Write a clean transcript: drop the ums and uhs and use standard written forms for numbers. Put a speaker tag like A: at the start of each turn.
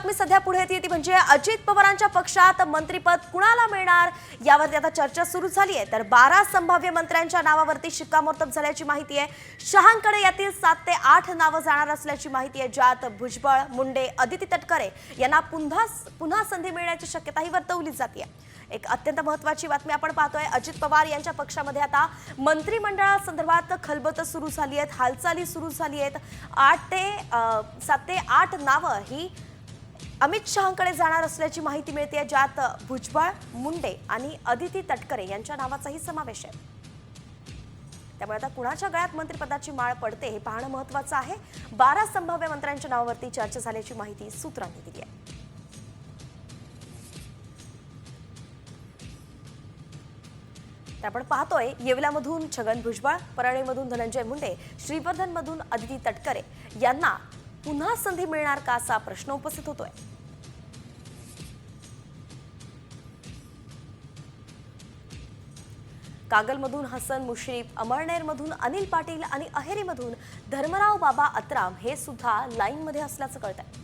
A: बातमी सध्या पुढे येते ती म्हणजे अजित पवारांच्या पक्षात मंत्रिपद कुणाला मिळणार यावरती आता चर्चा सुरू झाली आहे। तर 12 संभाव्य मंत्र्यांच्या नावावरती शिक्कामोर्तब झाल्याची माहिती आहे। शहांकडे यातील 7 ते 8 नावं जाणार असल्याची माहिती आहे, ज्यात भुजबळ, मुंडे, अदिती तटकरे यांना पुन्हा संधी मिळण्याची शक्यताही वर्तवली जाते। एक अत्यंत महत्त्वाची बातमी आपण पाहतोय। अजित पवार यांच्या पक्षामध्ये आता मंत्रिमंडळासंदर्भात खलबत सुरू झाली आहे, हालचाली सुरू झाली आहेत। 7 ते 8 नावं ही अमित शहांकडे जाणार असल्याची माहिती मिळते, ज्यात भुजबळ, मुंडे आणि अदिती तटकरे यांच्या नावाचाही समावेश आहे। त्यामुळे आता कुणाच्या गळ्यात मंत्रिपदाची माळ पडते हे पाहणं महत्त्वाचं आहे। 12 संभाव्य मंत्र्यांच्या नावावरती चर्चा झाल्याची माहिती सूत्रांनी दिली आहे। आपण पाहतोय येवल्यामधून छगन भुजबळ, परळीमधून धनंजय मुंडे, श्रीवर्धनमधून अदिती तटकरे यांना पुन्हा संधी मिळणार का असा प्रश्न उपस्थित होतोय। कागलमधून हसन मुश्रीफ, अमळनेरमधून अनिल पाटील आणि अहेरीमधून धर्मराव बाबा अत्राम हे सुद्धा लाईनमध्ये असल्याचं कळतंय।